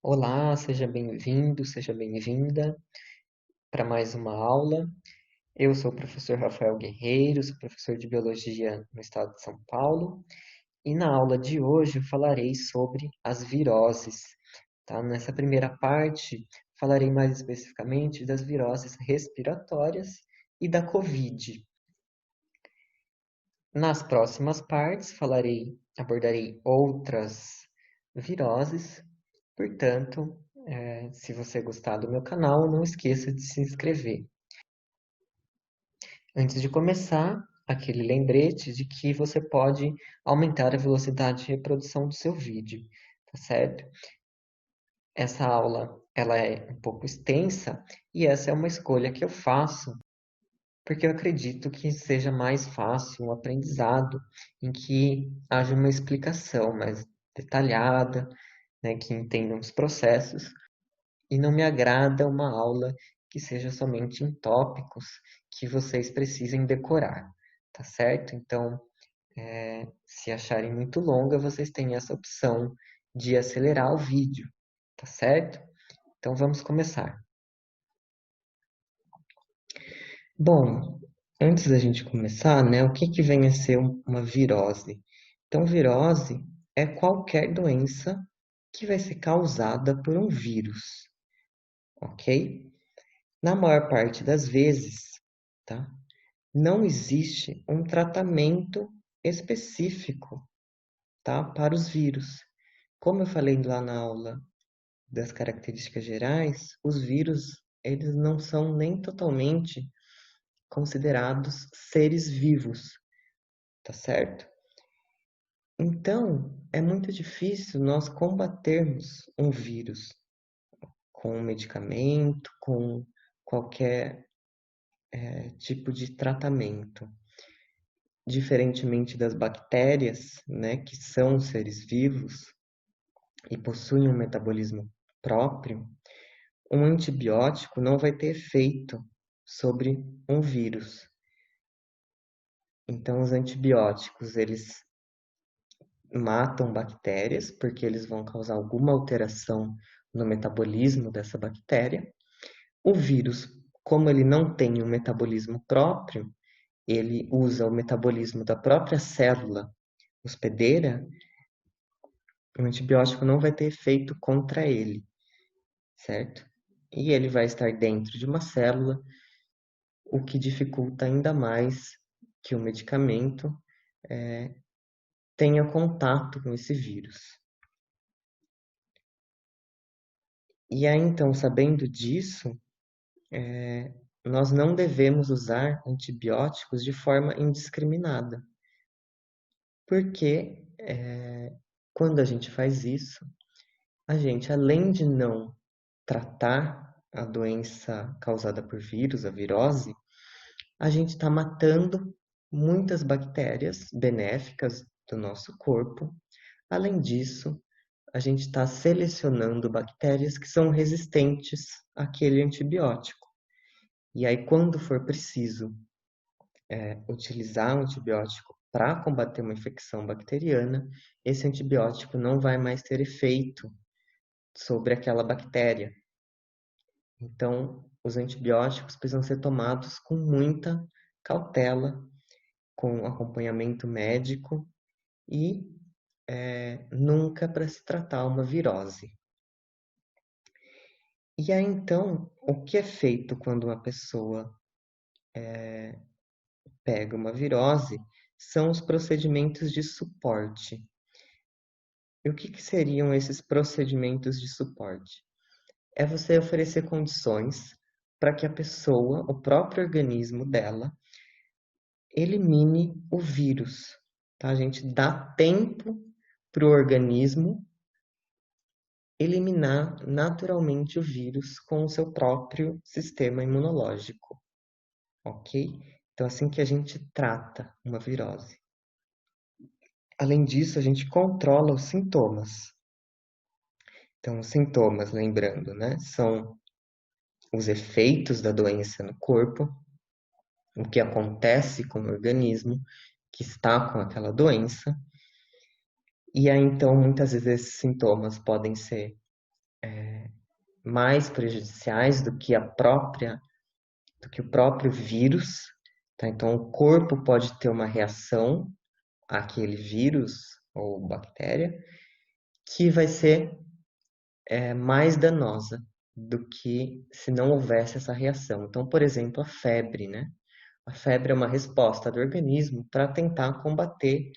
Olá, seja bem-vindo, seja bem-vinda para mais uma aula. Eu sou o professor Rafael Guerreiro, sou professor de Biologia no estado de São Paulo, e na aula de hoje eu falarei sobre as viroses, tá? Nessa primeira parte, falarei mais especificamente das viroses respiratórias e da COVID. Nas próximas partes, abordarei outras viroses. Portanto, se você gostar do meu canal, não esqueça de se inscrever. Antes de começar, aquele lembrete de que você pode aumentar a velocidade de reprodução do seu vídeo, tá certo? Essa aula, ela é um pouco extensa e essa é uma escolha que eu faço porque eu acredito que seja mais fácil um aprendizado em que haja uma explicação mais detalhada, né, que entendam os processos. E não me agrada uma aula que seja somente em tópicos que vocês precisem decorar, tá certo? Então, se acharem muito longa, vocês têm essa opção de acelerar o vídeo, tá certo? Então, vamos começar. Bom, antes da gente começar, né, o que que vem a ser uma virose? Então, virose é qualquer doença que vai ser causada por um vírus, ok? Na maior parte das vezes, tá? Não existe um tratamento específico, tá? Para os vírus. Como eu falei lá na aula das características gerais, os vírus, eles não são nem totalmente considerados seres vivos, tá certo? Então, é muito difícil nós combatermos um vírus com um medicamento, com qualquer tipo de tratamento. Diferentemente das bactérias, né, que são seres vivos e possuem um metabolismo próprio, um antibiótico não vai ter efeito sobre um vírus. Então, os antibióticos, eles matam bactérias, porque eles vão causar alguma alteração no metabolismo dessa bactéria. O vírus, como ele não tem um metabolismo próprio, ele usa o metabolismo da própria célula hospedeira, o antibiótico não vai ter efeito contra ele, certo? E ele vai estar dentro de uma célula, o que dificulta ainda mais que o medicamento tenha contato com esse vírus. E aí, então, sabendo disso, nós não devemos usar antibióticos de forma indiscriminada, porque quando a gente faz isso, a gente, além de não tratar a doença causada por vírus, a virose, a gente está matando muitas bactérias benéficas do nosso corpo. Além disso, a gente está selecionando bactérias que são resistentes àquele antibiótico. E aí, quando for preciso utilizar um antibiótico para combater uma infecção bacteriana, esse antibiótico não vai mais ter efeito sobre aquela bactéria. Então, os antibióticos precisam ser tomados com muita cautela, com acompanhamento médico e nunca para se tratar uma virose. E aí, então, o que é feito quando uma pessoa pega uma virose são os procedimentos de suporte. E o que que seriam esses procedimentos de suporte? É você oferecer condições para que a pessoa, o próprio organismo dela, elimine o vírus. Tá? A gente dá tempo para o organismo eliminar naturalmente o vírus com o seu próprio sistema imunológico, ok? Então, assim que a gente trata uma virose. Além disso, a gente controla os sintomas. Então, os sintomas, lembrando, né, são os efeitos da doença no corpo, o que acontece com o organismo que está com aquela doença. E aí, então, muitas vezes esses sintomas podem ser mais prejudiciais do que do que o próprio vírus, tá? Então, o corpo pode ter uma reação àquele vírus ou bactéria que vai ser mais danosa do que se não houvesse essa reação. Então, por exemplo, a febre, né? A febre é uma resposta do organismo para tentar combater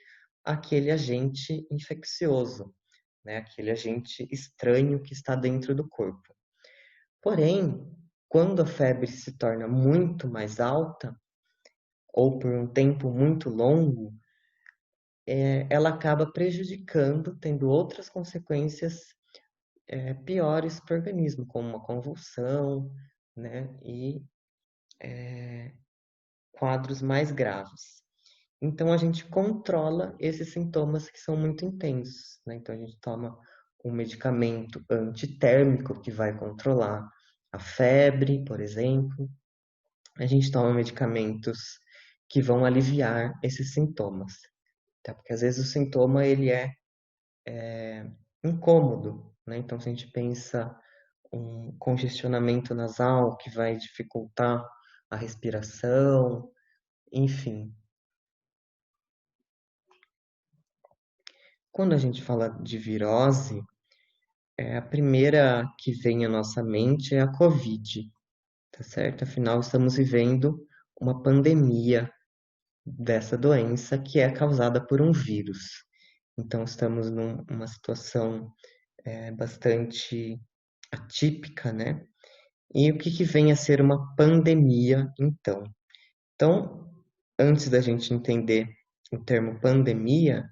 aquele agente infeccioso, né? Aquele agente estranho que está dentro do corpo. Porém, quando a febre se torna muito mais alta, ou por um tempo muito longo, ela acaba prejudicando, tendo outras consequências piores para o organismo, como uma convulsão, né? E quadros mais graves. Então, a gente controla esses sintomas que são muito intensos, né? Então, a gente toma um medicamento antitérmico que vai controlar a febre, por exemplo. A gente toma medicamentos que vão aliviar esses sintomas, tá? Porque às vezes o sintoma ele é incômodo, né? Então, se a gente pensa um congestionamento nasal que vai dificultar a respiração, enfim. Quando a gente fala de virose, a primeira que vem à nossa mente é a Covid, tá certo? Afinal, estamos vivendo uma pandemia dessa doença que é causada por um vírus. Então, estamos numa situação bastante atípica, né? E o que que vem a ser uma pandemia, então? Então, antes da gente entender o termo pandemia,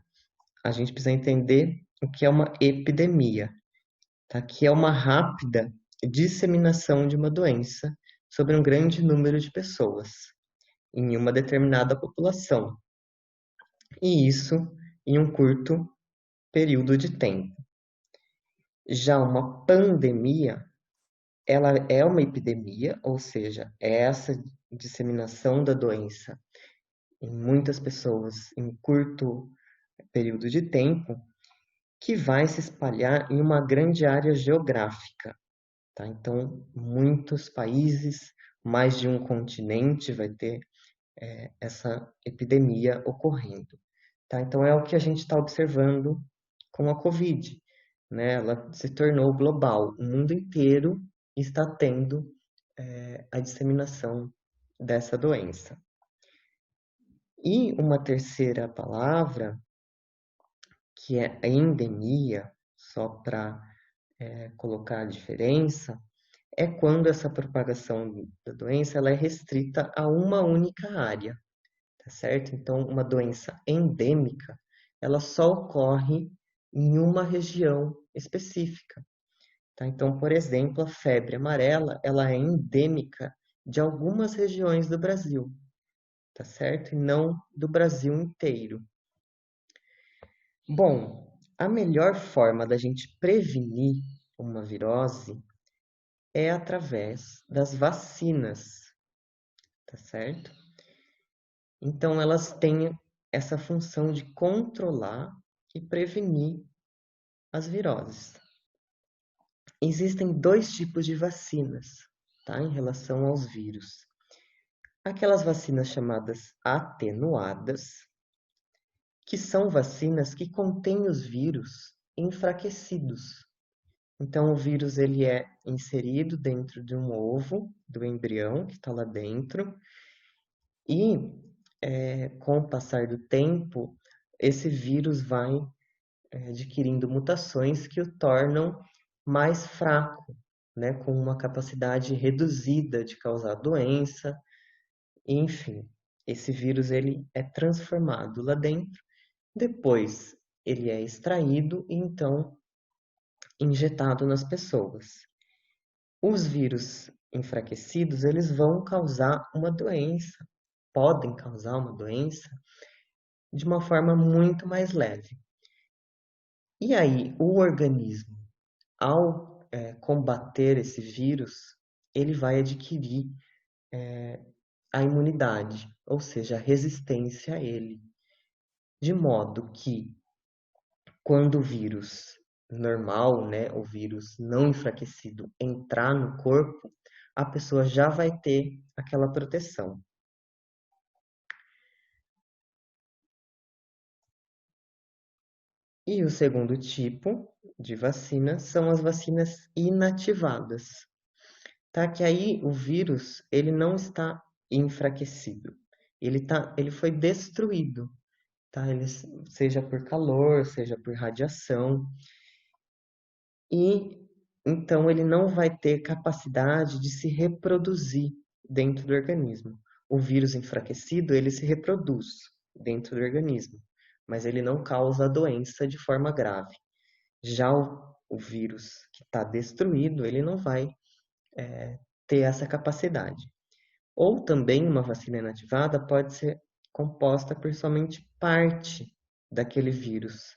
a gente precisa entender o que é uma epidemia, tá? Que é uma rápida disseminação de uma doença sobre um grande número de pessoas em uma determinada população, e isso em um curto período de tempo. Já uma pandemia, ela é uma epidemia, ou seja, é essa disseminação da doença em muitas pessoas em curto período de tempo que vai se espalhar em uma grande área geográfica, tá? Então, muitos países, mais de um continente vai ter essa epidemia ocorrendo, tá? Então, é o que a gente está observando com a Covid, né? Ela se tornou global, o mundo inteiro está tendo a disseminação dessa doença. E uma terceira palavra, que é a endemia, só para colocar a diferença, é quando essa propagação da doença ela é restrita a uma única área, tá certo? Então, uma doença endêmica, ela só ocorre em uma região específica, tá? Então, por exemplo, a febre amarela, ela é endêmica de algumas regiões do Brasil, tá certo? E não do Brasil inteiro. Bom, a melhor forma da gente prevenir uma virose é através das vacinas, tá certo? Então, elas têm essa função de controlar e prevenir as viroses. Existem dois tipos de vacinas, tá? Em relação aos vírus. Aquelas vacinas chamadas atenuadas, que são vacinas que contêm os vírus enfraquecidos. Então, o vírus ele é inserido dentro de um ovo do embrião que está lá dentro e, com o passar do tempo, esse vírus vai adquirindo mutações que o tornam mais fraco, né, com uma capacidade reduzida de causar doença, enfim. Esse vírus ele é transformado lá dentro, depois ele é extraído e então injetado nas pessoas. Os vírus enfraquecidos, eles vão causar uma doença, podem causar uma doença de uma forma muito mais leve. E aí, o organismo, ao combater esse vírus, ele vai adquirir a imunidade, ou seja, a resistência a ele, de modo que quando o vírus normal, né, o vírus não enfraquecido entrar no corpo, a pessoa já vai ter aquela proteção. E o segundo tipo de vacina são as vacinas inativadas, tá? Que aí o vírus, ele não está enfraquecido. Ele foi destruído, tá? Seja por calor, seja por radiação, e então ele não vai ter capacidade de se reproduzir dentro do organismo. O vírus enfraquecido, ele se reproduz dentro do organismo, mas ele não causa a doença de forma grave. Já o vírus que está destruído, ele não vai ter essa capacidade. Ou também uma vacina inativada pode ser composta por somente parte daquele vírus.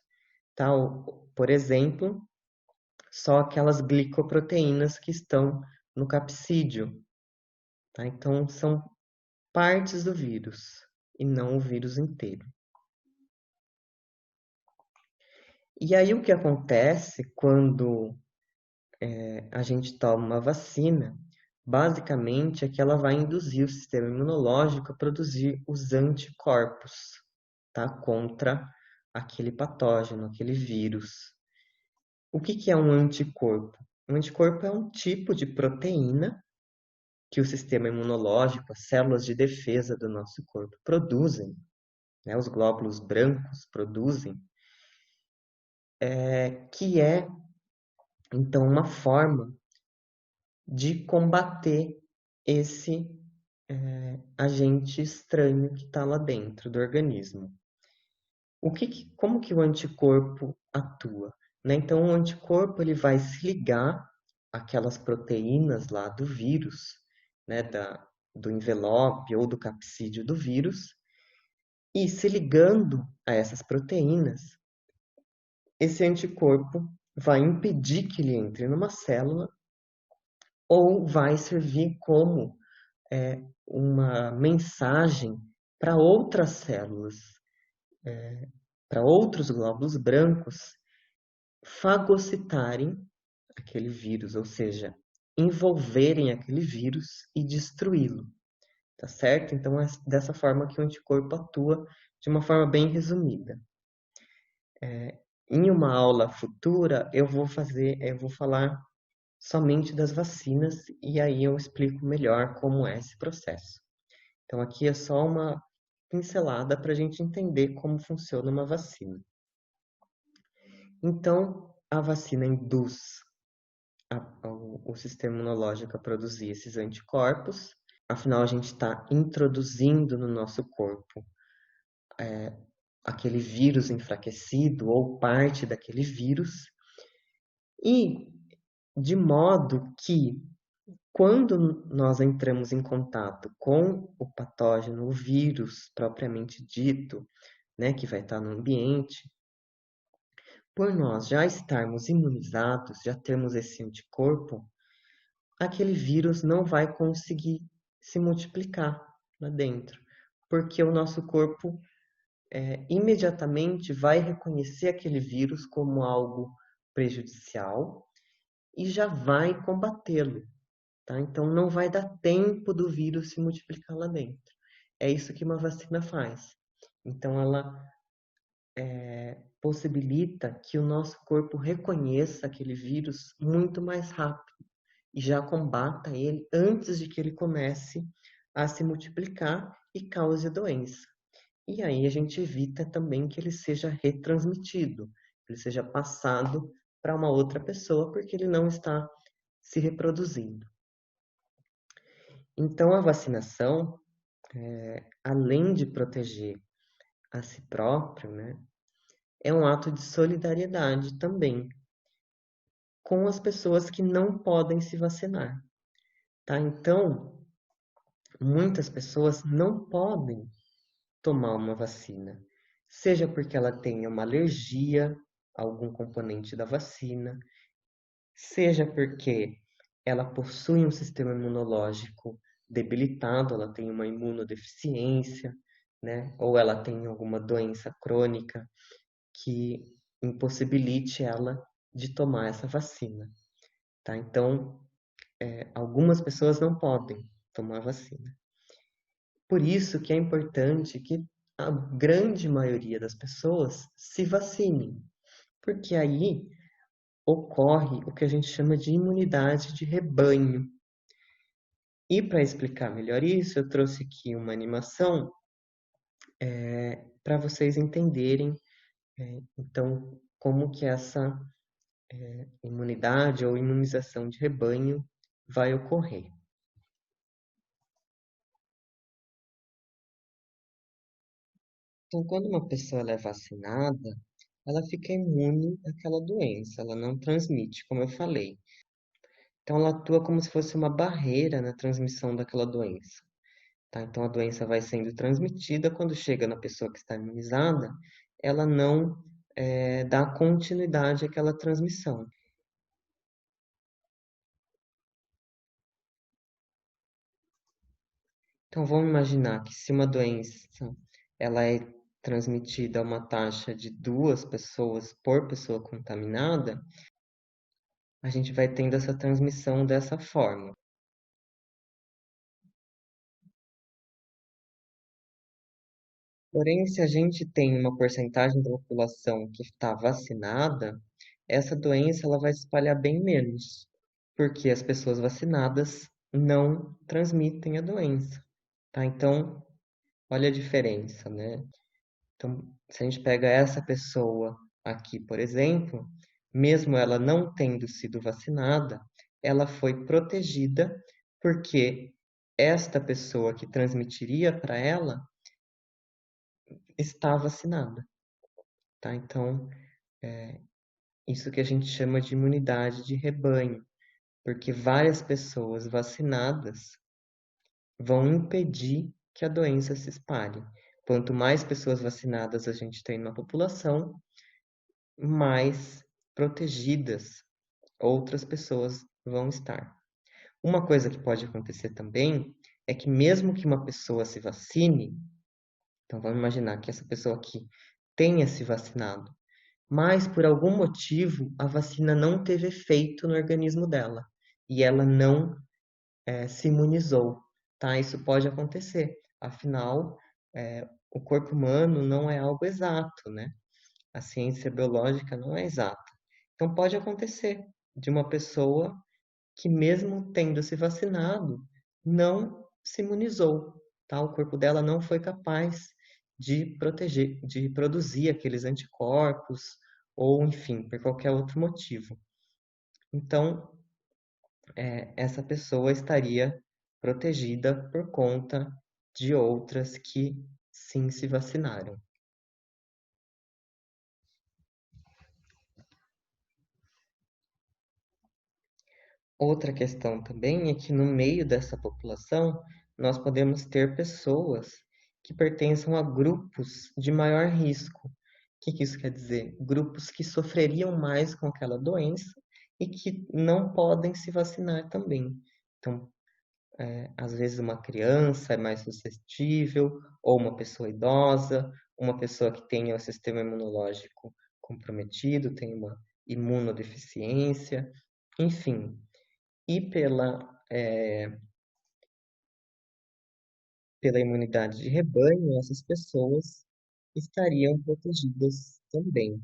Por exemplo, só aquelas glicoproteínas que estão no capsídeo. Tá? Então, são partes do vírus e não o vírus inteiro. E aí, o que acontece quando a gente toma uma vacina, basicamente é que ela vai induzir o sistema imunológico a produzir os anticorpos, tá? Contra aquele patógeno, aquele vírus. O que é um anticorpo? Um anticorpo é um tipo de proteína que o sistema imunológico, as células de defesa do nosso corpo produzem, né? Os glóbulos brancos produzem, que é, então, uma forma de combater esse agente estranho que está lá dentro do organismo. Como que o anticorpo atua? Né? Então, o anticorpo ele vai se ligar àquelas proteínas lá do vírus, né? Do envelope ou do capsídeo do vírus, e se ligando a essas proteínas, esse anticorpo vai impedir que ele entre numa célula ou vai servir como uma mensagem para outras células, para outros glóbulos brancos fagocitarem aquele vírus, ou seja, envolverem aquele vírus e destruí-lo, tá certo? Então é dessa forma que o anticorpo atua, de uma forma bem resumida. Em uma aula futura, eu vou falar somente das vacinas e aí eu explico melhor como é esse processo. Então aqui é só uma pincelada para a gente entender como funciona uma vacina. Então, a vacina induz o sistema imunológico a produzir esses anticorpos. Afinal, a gente está introduzindo no nosso corpo aquele vírus enfraquecido ou parte daquele vírus. E de modo que, quando nós entramos em contato com o patógeno, o vírus propriamente dito, né, que vai estar no ambiente, por nós já estarmos imunizados, já termos esse anticorpo, aquele vírus não vai conseguir se multiplicar lá dentro, porque o nosso corpo imediatamente vai reconhecer aquele vírus como algo prejudicial e já vai combatê-lo, tá? Então não vai dar tempo do vírus se multiplicar lá dentro. É isso que uma vacina faz. Então ela possibilita que o nosso corpo reconheça aquele vírus muito mais rápido e já combata ele antes de que ele comece a se multiplicar e cause a doença. E aí a gente evita também que ele seja retransmitido, que ele seja passado para uma outra pessoa, porque ele não está se reproduzindo. Então a vacinação, além de proteger a si próprio, né, é um ato de solidariedade também com as pessoas que não podem se vacinar, tá? Então, muitas pessoas não podem tomar uma vacina, seja porque ela tenha uma alergia a algum componente da vacina, seja porque ela possui um sistema imunológico debilitado, ela tem uma imunodeficiência, né? Ou ela tem alguma doença crônica que impossibilite ela de tomar essa vacina, tá? Então, algumas pessoas não podem tomar a vacina. Por isso que é importante que a grande maioria das pessoas se vacinem, porque aí ocorre o que a gente chama de imunidade de rebanho. E para explicar melhor isso, eu trouxe aqui uma animação para vocês entenderem, então, como que essa imunidade ou imunização de rebanho vai ocorrer. Então, quando uma pessoa ela é vacinada, ela fica imune àquela doença, ela não transmite, como eu falei. Então, ela atua como se fosse uma barreira na transmissão daquela doença. Tá? Então, a doença vai sendo transmitida, quando chega na pessoa que está imunizada, ela não dá continuidade àquela transmissão. Então, vamos imaginar que se uma doença ela é transmitida a uma taxa de 2 pessoas por pessoa contaminada, a gente vai tendo essa transmissão dessa forma. Porém, se a gente tem uma porcentagem da população que está vacinada, essa doença ela vai se espalhar bem menos, porque as pessoas vacinadas não transmitem a doença, tá? Então, olha a diferença, né? Então, se a gente pega essa pessoa aqui, por exemplo, mesmo ela não tendo sido vacinada, ela foi protegida porque esta pessoa que transmitiria para ela está vacinada, tá? Então, isso que a gente chama de imunidade de rebanho, porque várias pessoas vacinadas vão impedir que a doença se espalhe. Quanto mais pessoas vacinadas a gente tem na população, mais protegidas outras pessoas vão estar. Uma coisa que pode acontecer também é que mesmo que uma pessoa se vacine, então vamos imaginar que essa pessoa aqui tenha se vacinado, mas por algum motivo a vacina não teve efeito no organismo dela e ela não se imunizou, tá? Isso pode acontecer. Afinal, o corpo humano não é algo exato, né? A ciência biológica não é exata. Então pode acontecer de uma pessoa que mesmo tendo se vacinado, não se imunizou, tá? O corpo dela não foi capaz de proteger, de produzir aqueles anticorpos, ou enfim, por qualquer outro motivo. Então, essa pessoa estaria protegida por conta de outras que sim se vacinaram. Outra questão também é que no meio dessa população nós podemos ter pessoas que pertençam a grupos de maior risco. O que que isso quer dizer? Grupos que sofreriam mais com aquela doença e que não podem se vacinar também. Então, às vezes uma criança é mais suscetível, ou uma pessoa idosa, uma pessoa que tenha o sistema imunológico comprometido, tem uma imunodeficiência, enfim. E pela imunidade de rebanho, essas pessoas estariam protegidas também.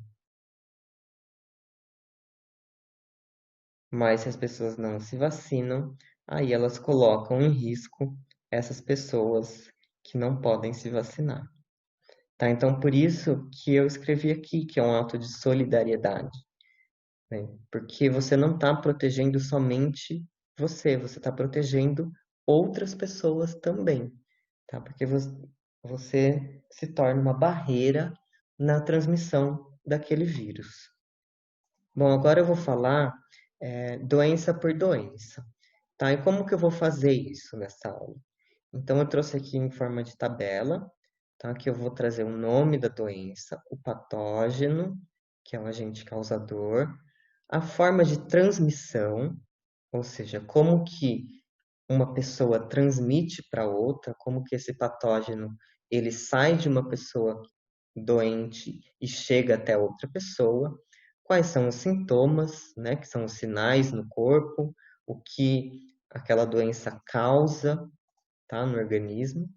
Mas se as pessoas não se vacinam, aí elas colocam em risco essas pessoas que não podem se vacinar. Tá? Então, por isso que eu escrevi aqui que é um ato de solidariedade, né? Porque você não está protegendo somente você está protegendo outras pessoas também, tá? Porque você se torna uma barreira na transmissão daquele vírus. Bom, agora eu vou falar doença por doença, tá? E como que eu vou fazer isso nessa aula? Então, eu trouxe aqui em forma de tabela, tá? Que eu vou trazer o nome da doença, o patógeno, que é o agente causador, a forma de transmissão, ou seja, como que uma pessoa transmite para outra, como que esse patógeno ele sai de uma pessoa doente e chega até outra pessoa, quais são os sintomas, né, que são os sinais no corpo, o que aquela doença causa, tá, no organismo,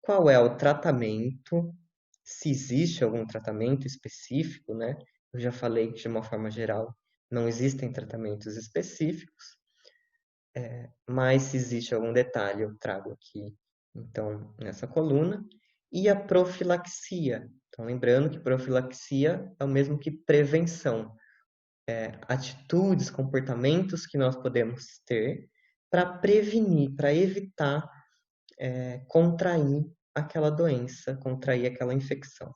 qual é o tratamento, se existe algum tratamento específico, né? Eu já falei que, de uma forma geral, não existem tratamentos específicos, mas se existe algum detalhe, eu trago aqui, então, nessa coluna. E a profilaxia. Então, lembrando que profilaxia é o mesmo que prevenção. Atitudes, comportamentos que nós podemos ter para prevenir, para evitar contrair aquela doença, contrair aquela infecção.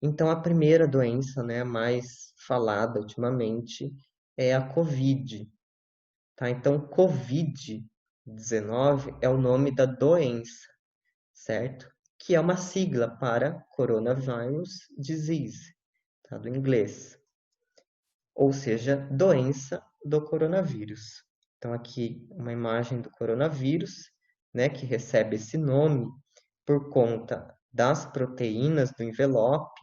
Então, a primeira doença, né, mais falada ultimamente é a COVID, tá? Então, COVID-19 é o nome da doença, certo? Que é uma sigla para Coronavirus Disease, tá? Do inglês. Ou seja, doença do coronavírus. Então, aqui uma imagem do coronavírus, né, que recebe esse nome por conta das proteínas do envelope,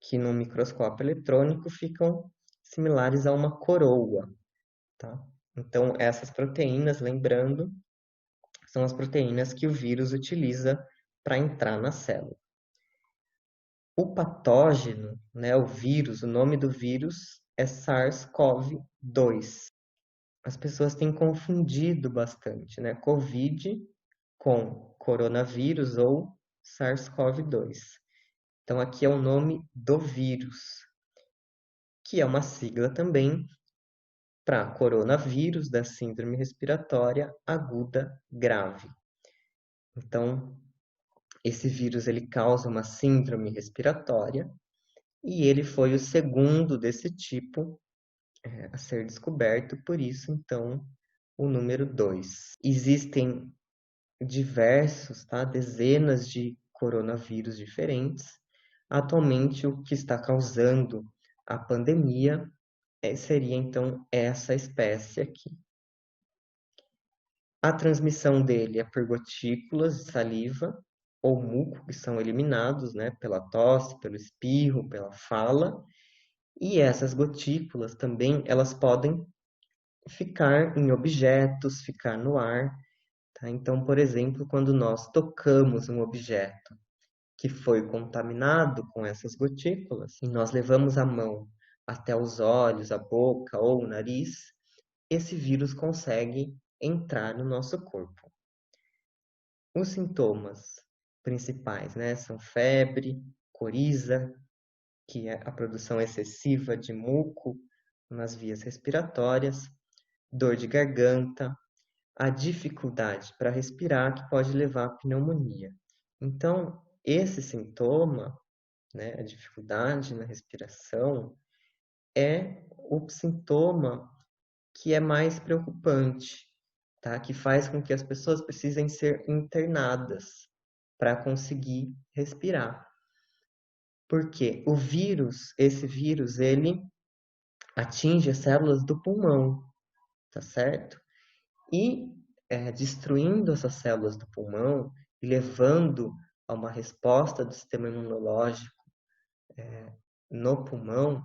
que no microscópio eletrônico ficam similares a uma coroa, tá? Então, essas proteínas, lembrando, são as proteínas que o vírus utiliza para entrar na célula. O patógeno, né, o vírus, o nome do vírus é SARS-CoV-2. As pessoas têm confundido bastante, né? COVID com coronavírus ou SARS-CoV-2. Então, aqui é o nome do vírus, que é uma sigla também para coronavírus da síndrome respiratória aguda grave. Então, esse vírus ele causa uma síndrome respiratória e ele foi o segundo desse tipo a ser descoberto, por isso, então, o número 2. Existem diversos, tá? Dezenas de coronavírus diferentes. Atualmente, o que está causando a pandemia seria, então, essa espécie aqui. A transmissão dele é por gotículas de saliva ou muco que são eliminados, né, pela tosse, pelo espirro, pela fala. E essas gotículas também, elas podem ficar em objetos, ficar no ar, tá? Então, por exemplo, quando nós tocamos um objeto que foi contaminado com essas gotículas e nós levamos a mão até os olhos, a boca ou o nariz, esse vírus consegue entrar no nosso corpo. Os sintomas principais, né, são febre, coriza, que é a produção excessiva de muco nas vias respiratórias, dor de garganta, a dificuldade para respirar, que pode levar à pneumonia. Então, esse sintoma, né, a dificuldade na respiração, é o sintoma que é mais preocupante, tá? Que faz com que as pessoas precisem ser internadas para conseguir respirar. Porque o vírus, esse vírus, ele atinge as células do pulmão, tá certo? E destruindo essas células do pulmão e levando a uma resposta do sistema imunológico no pulmão,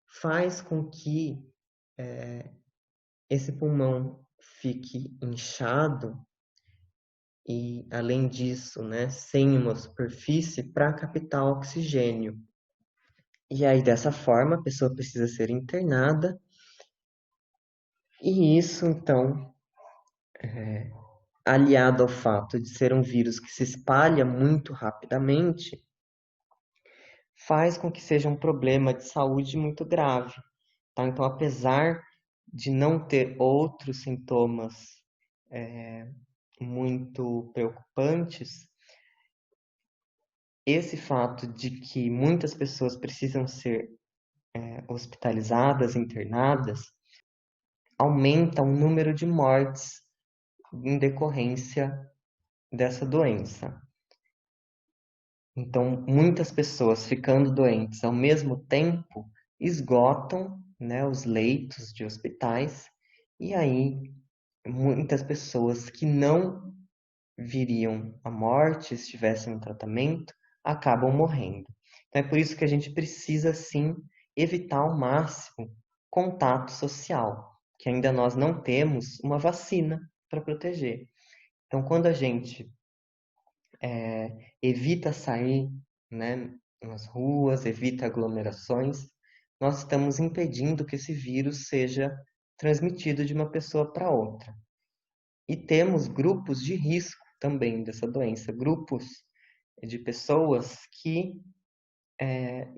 faz com que esse pulmão fique inchado e, além disso, né, sem uma superfície para captar oxigênio. E aí, dessa forma, a pessoa precisa ser internada, e isso, então, aliado ao fato de ser um vírus que se espalha muito rapidamente, faz com que seja um problema de saúde muito grave. Tá? Então, apesar de não ter outros sintomas muito preocupantes, esse fato de que muitas pessoas precisam ser hospitalizadas, internadas, aumenta o número de mortes em decorrência dessa doença. Então, muitas pessoas ficando doentes ao mesmo tempo esgotam, né, os leitos de hospitais, e aí muitas pessoas que não viriam à morte se tivessem um tratamento acabam morrendo. Então, é por isso que a gente precisa, sim, evitar ao máximo contato social, que ainda nós não temos uma vacina para proteger. Então, quando a gente evita sair, né, nas ruas, evita aglomerações, nós estamos impedindo que esse vírus seja transmitido de uma pessoa para outra. E temos grupos de risco também dessa doença, grupos de pessoas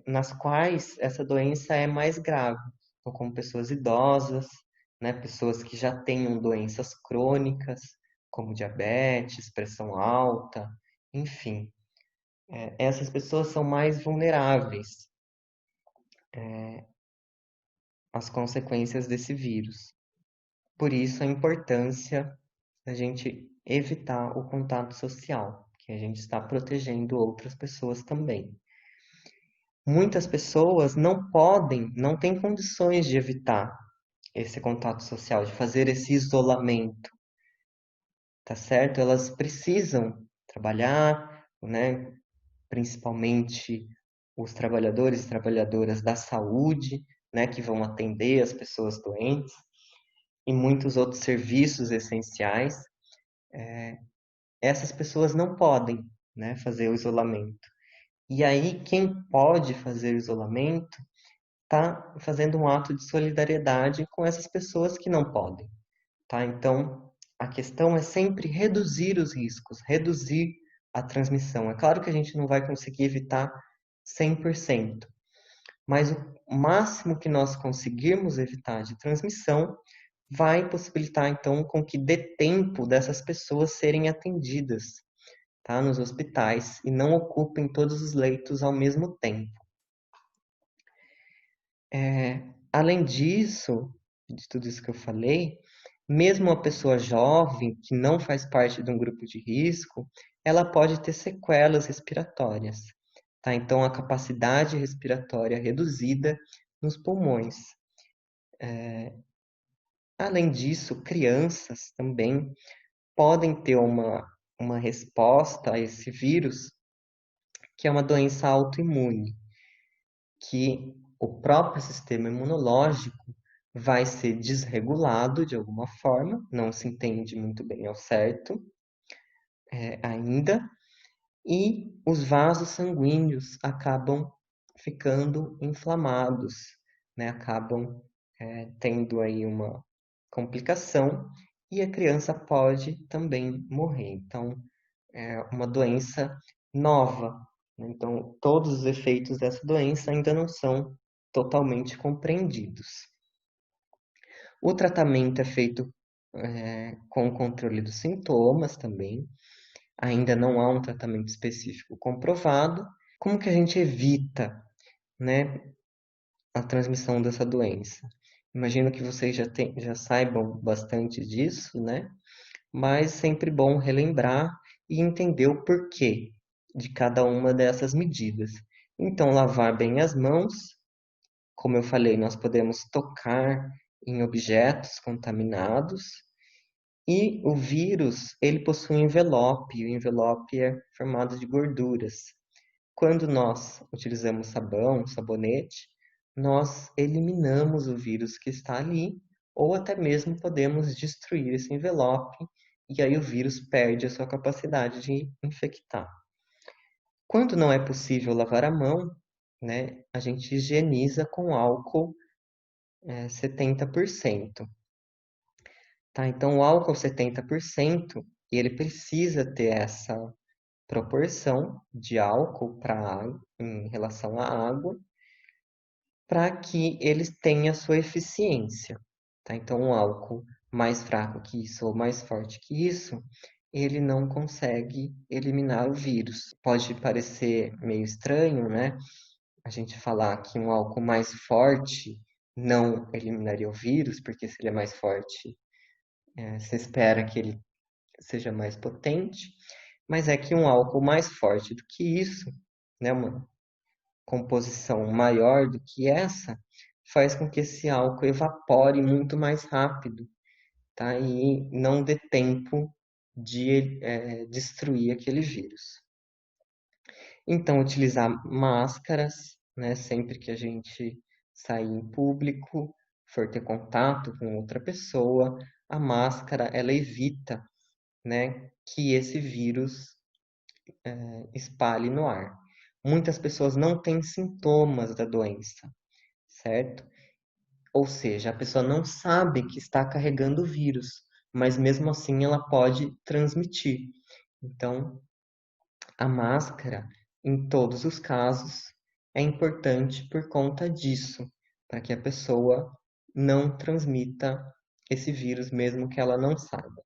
nas quais essa doença é mais grave, então, como pessoas idosas, né, pessoas que já tenham doenças crônicas, como diabetes, pressão alta, enfim. Essas pessoas são mais vulneráveis às consequências desse vírus. Por isso, a importância da gente evitar o contato social, que a gente está protegendo outras pessoas também. Muitas pessoas não podem, não têm condições de evitar esse contato social, de fazer esse isolamento, tá certo? Elas precisam trabalhar, né? Principalmente os trabalhadores e trabalhadoras da saúde, né? Que vão atender as pessoas doentes e muitos outros serviços essenciais. Essas pessoas não podem, né? Fazer o isolamento. E aí, quem pode fazer o isolamento está fazendo um ato de solidariedade com essas pessoas que não podem, tá? Então, a questão é sempre reduzir os riscos, reduzir a transmissão. É claro que a gente não vai conseguir evitar 100%, mas o máximo que nós conseguirmos evitar de transmissão vai possibilitar, então, com que dê tempo dessas pessoas serem atendidas, tá? Nos hospitais e não ocupem todos os leitos ao mesmo tempo. Além disso, de tudo isso que eu falei, mesmo uma pessoa jovem que não faz parte de um grupo de risco, ela pode ter sequelas respiratórias, tá? Então, a capacidade respiratória reduzida nos pulmões. Além disso, crianças também podem ter uma resposta a esse vírus, que é uma doença autoimune, que o próprio sistema imunológico vai ser desregulado de alguma forma, não se entende muito bem ao certo ainda, e os vasos sanguíneos acabam ficando inflamados, né? Acabam tendo aí uma complicação e a criança pode também morrer. Então, é uma doença nova, né? Então, todos os efeitos dessa doença ainda não são totalmente compreendidos. O tratamento é feito com o controle dos sintomas também. Ainda não há um tratamento específico comprovado. Como que a gente evita, né, a transmissão dessa doença? Imagino que vocês já saibam bastante disso, né? Mas sempre bom relembrar e entender o porquê de cada uma dessas medidas. Então, lavar bem as mãos, como eu falei, nós podemos tocar em objetos contaminados e o vírus, ele possui um envelope, o envelope é formado de gorduras. Quando nós utilizamos sabão, sabonete, nós eliminamos o vírus que está ali, ou até mesmo podemos destruir esse envelope, e aí o vírus perde a sua capacidade de infectar. Quando não é possível lavar a mão, né, a gente higieniza com álcool 70%. Tá? Então, o álcool 70%, ele precisa ter essa proporção de álcool em relação à água, para que eles tenham a sua eficiência. Tá? Então, um álcool mais fraco que isso ou mais forte que isso, ele não consegue eliminar o vírus. Pode parecer meio estranho, né? A gente falar que um álcool mais forte não eliminaria o vírus, porque se ele é mais forte, se espera que ele seja mais potente, mas é que um álcool mais forte do que isso, né, uma composição maior do que essa, faz com que esse álcool evapore muito mais rápido, tá? E não dê tempo de destruir aquele vírus. Então, utilizar máscaras, né, sempre que a gente sair em público, for ter contato com outra pessoa, a máscara ela evita, né, que esse vírus espalhe no ar. Muitas pessoas não têm sintomas da doença, certo? Ou seja, a pessoa não sabe que está carregando o vírus, mas mesmo assim ela pode transmitir. Então, a máscara, em todos os casos, é importante por conta disso, para que a pessoa não transmita esse vírus, mesmo que ela não saiba.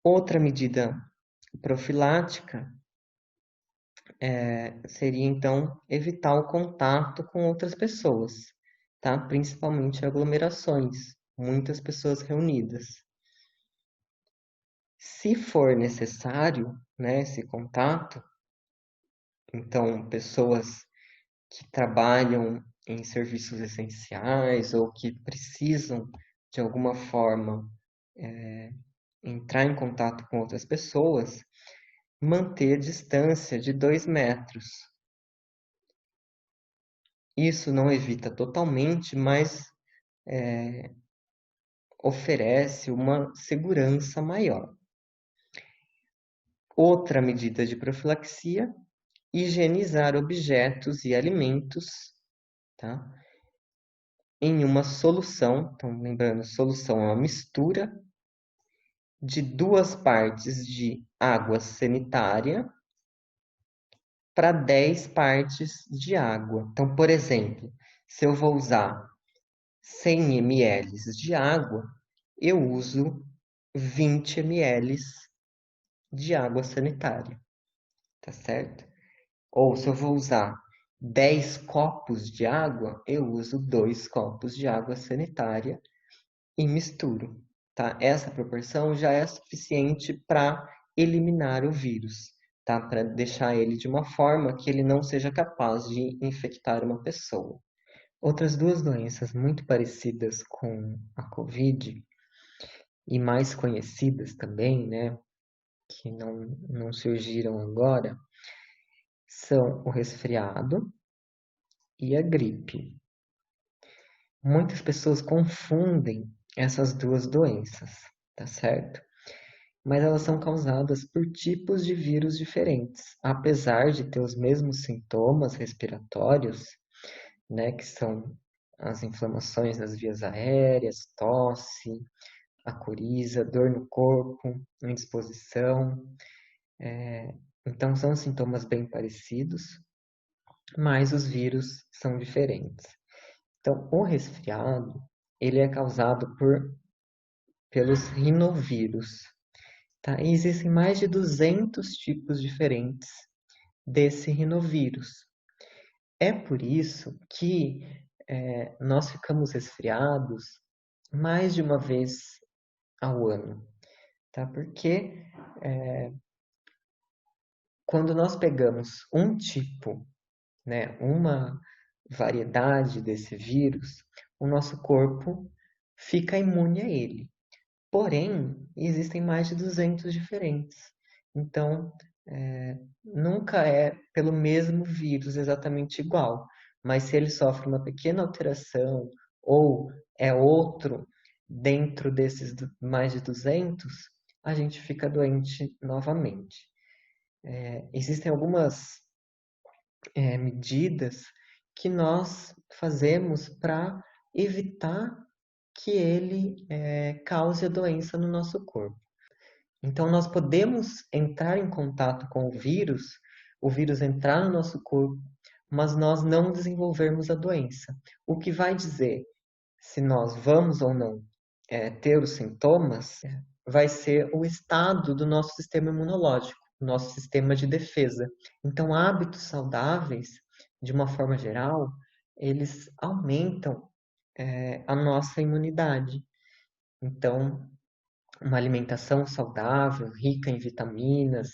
Outra medida profilática seria, então, evitar o contato com outras pessoas, tá? Principalmente aglomerações, muitas pessoas reunidas. Se for necessário, né, esse contato, então, pessoas que trabalham em serviços essenciais ou que precisam, de alguma forma, entrar em contato com outras pessoas, manter distância de 2 metros. Isso não evita totalmente, mas oferece uma segurança maior. Outra medida de profilaxia, higienizar objetos e alimentos, tá? Em uma solução, então lembrando, solução é uma mistura de 2 partes de água sanitária para 10 partes de água. Então, por exemplo, se eu vou usar 100 ml de água, eu uso 20 ml de água sanitária, tá certo? Ou se eu vou usar 10 copos de água, eu uso 2 copos de água sanitária e misturo, tá? Essa proporção já é suficiente para eliminar o vírus, tá? Para deixar ele de uma forma que ele não seja capaz de infectar uma pessoa. Outras 2 doenças muito parecidas com a COVID e mais conhecidas também, né, que não surgiram agora, são o resfriado e a gripe. Muitas pessoas confundem essas 2 doenças, tá certo? Mas elas são causadas por tipos de vírus diferentes. Apesar de ter os mesmos sintomas respiratórios, né, que são as inflamações nas vias aéreas, tosse, a coriza, dor no corpo, indisposição. Então, são sintomas bem parecidos, mas os vírus são diferentes. Então, o resfriado, ele é causado pelos rinovírus, tá? E existem mais de 200 tipos diferentes desse rinovírus. É por isso que nós ficamos resfriados mais de uma vez ao ano, tá? Porque quando nós pegamos um tipo, né, uma variedade desse vírus, o nosso corpo fica imune a ele. Porém, existem mais de 200 diferentes. Então, nunca é pelo mesmo vírus exatamente igual. Mas se ele sofre uma pequena alteração ou é outro dentro desses mais de 200, a gente fica doente novamente. Existem algumas medidas que nós fazemos para evitar que ele cause a doença no nosso corpo. Então, nós podemos entrar em contato com o vírus entrar no nosso corpo, mas nós não desenvolvermos a doença. O que vai dizer se nós vamos ou não ter os sintomas vai ser o estado do nosso sistema imunológico, nosso sistema de defesa. Então, hábitos saudáveis, de uma forma geral, eles aumentam a nossa imunidade. Então, uma alimentação saudável, rica em vitaminas,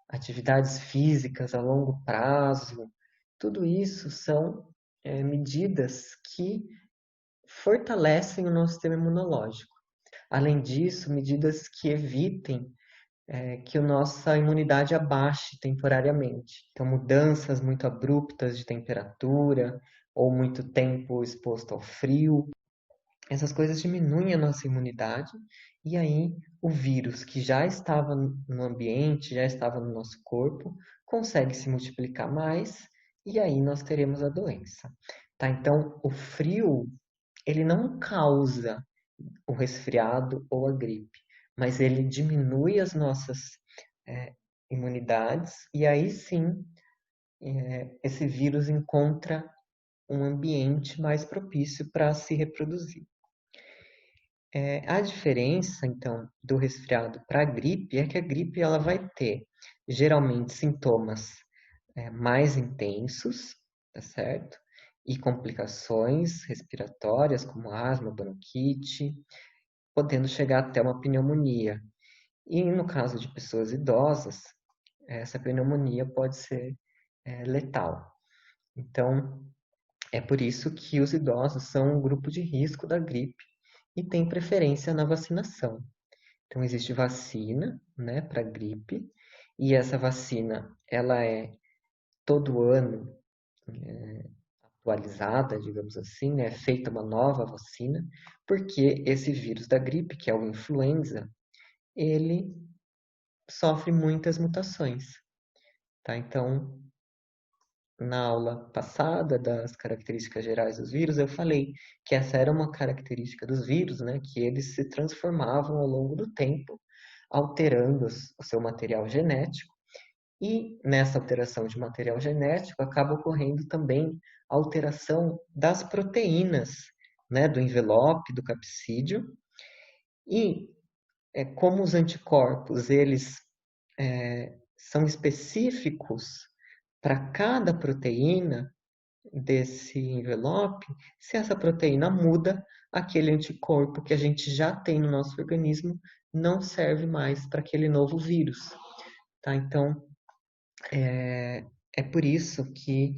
atividades físicas a longo prazo, tudo isso são medidas que fortalecem o nosso sistema imunológico. Além disso, medidas que evitem que a nossa imunidade abaixe temporariamente. Então, mudanças muito abruptas de temperatura ou muito tempo exposto ao frio, essas coisas diminuem a nossa imunidade e aí o vírus que já estava no ambiente, já estava no nosso corpo, consegue se multiplicar mais e aí nós teremos a doença. Tá? Então, o frio, ele não causa o resfriado ou a gripe, mas ele diminui as nossas é, imunidades e aí sim esse vírus encontra um ambiente mais propício para se reproduzir. A diferença, então, do resfriado para a gripe é que a gripe ela vai ter geralmente sintomas mais intensos, tá certo? E complicações respiratórias, como asma, bronquite, podendo chegar até uma pneumonia. E no caso de pessoas idosas, essa pneumonia pode ser letal. Então, é por isso que os idosos são um grupo de risco da gripe e têm preferência na vacinação. Então, existe vacina, né, para gripe, e essa vacina, ela é todo ano atualizada, digamos assim, né, é feita uma nova vacina, porque esse vírus da gripe, que é o influenza, ele sofre muitas mutações, tá? Então, na aula passada das características gerais dos vírus, eu falei que essa era uma característica dos vírus, né, que eles se transformavam ao longo do tempo, alterando o seu material genético, e nessa alteração de material genético acaba ocorrendo também a alteração das proteínas, né, do envelope, do capsídeo, e como os anticorpos, eles são específicos para cada proteína desse envelope, se essa proteína muda, aquele anticorpo que a gente já tem no nosso organismo não serve mais para aquele novo vírus, tá? Então, é por isso que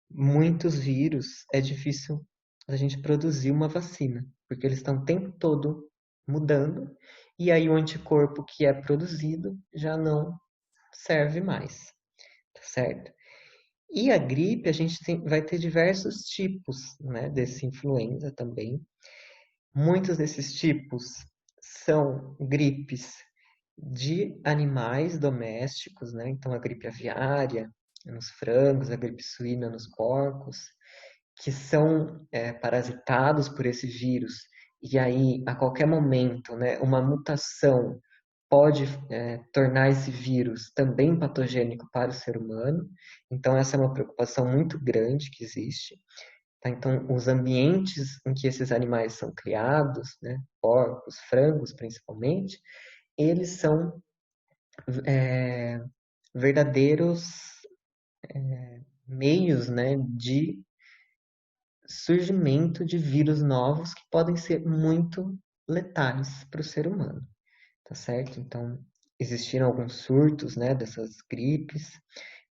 muitos vírus é difícil a gente produzir uma vacina, porque eles estão o tempo todo mudando, e aí o anticorpo que é produzido já não serve mais, tá certo? E a gripe, a gente vai ter diversos tipos, né, desse influenza também. Muitos desses tipos são gripes de animais domésticos, né? Então, a gripe aviária nos frangos, a gripe suína nos porcos, que são parasitados por esse vírus. E aí, a qualquer momento, né, uma mutação pode tornar esse vírus também patogênico para o ser humano. Então, essa é uma preocupação muito grande que existe. Tá? Então, os ambientes em que esses animais são criados, né, porcos, frangos principalmente, eles são verdadeiros meios, né, de surgimento de vírus novos que podem ser muito letais para o ser humano, tá certo? Então, existiram alguns surtos, né, dessas gripes.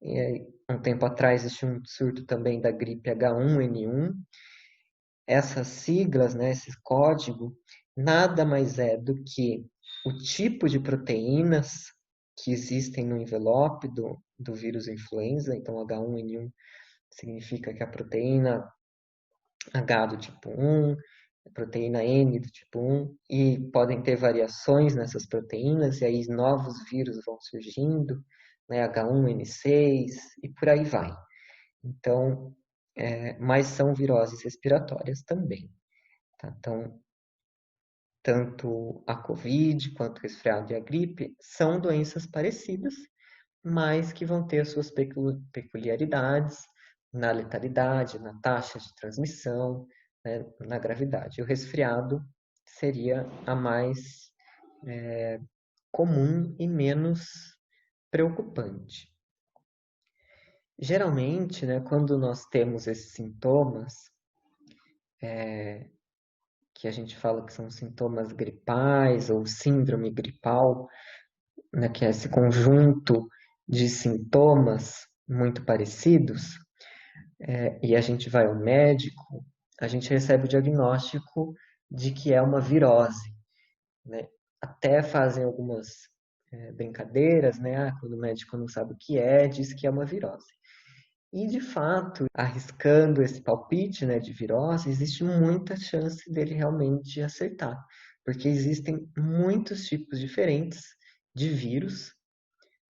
E aí, um tempo atrás existiu um surto também da gripe H1N1. Essas siglas, né, esse código, nada mais é do que o tipo de proteínas que existem no envelope do vírus influenza. Então, H1N1 significa que a proteína H do tipo 1, a proteína N do tipo 1, e podem ter variações nessas proteínas, e aí novos vírus vão surgindo, né, H1N6 e por aí vai. Então, mas são viroses respiratórias também. Tá? Então, tanto a Covid quanto o resfriado e a gripe são doenças parecidas, mas que vão ter as suas peculiaridades na letalidade, na taxa de transmissão, né, na gravidade. O resfriado seria a mais comum e menos preocupante. Geralmente, né, quando nós temos esses sintomas, que a gente fala que são sintomas gripais ou síndrome gripal, né, que é esse conjunto de sintomas muito parecidos, e a gente vai ao médico, a gente recebe o diagnóstico de que é uma virose, né? Até fazem algumas brincadeiras, né? Quando o médico não sabe o que é, diz que é uma virose. E, de fato, arriscando esse palpite, né, de virose, existe muita chance dele realmente acertar, porque existem muitos tipos diferentes de vírus,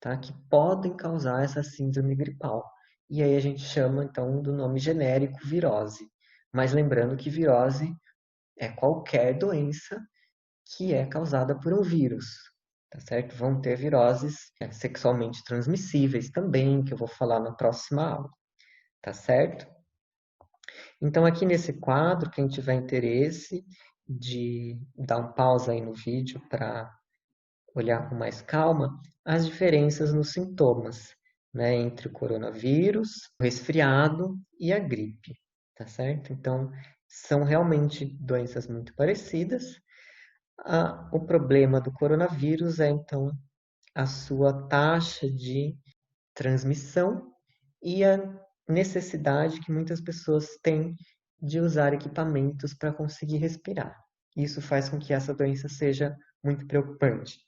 tá, que podem causar essa síndrome gripal. E aí a gente chama, então, do nome genérico virose. Mas lembrando que virose é qualquer doença que é causada por um vírus, tá certo? Vão ter viroses sexualmente transmissíveis também, que eu vou falar na próxima aula, tá certo? Então, aqui nesse quadro, quem tiver interesse de dar um pausa aí no vídeo para olhar com mais calma as diferenças nos sintomas, né, entre o coronavírus, o resfriado e a gripe, tá certo? Então, são realmente doenças muito parecidas. O problema do coronavírus é, então, a sua taxa de transmissão e a necessidade que muitas pessoas têm de usar equipamentos para conseguir respirar. Isso faz com que essa doença seja muito preocupante.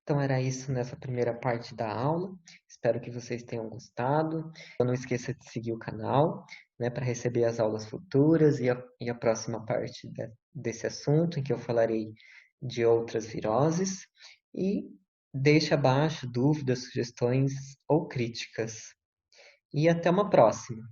Então era isso nessa primeira parte da aula. Espero que vocês tenham gostado. Não esqueça de seguir o canal, né, para receber as aulas futuras e a próxima parte desse assunto, em que eu falarei de outras viroses. E deixe abaixo dúvidas, sugestões ou críticas. E até uma próxima!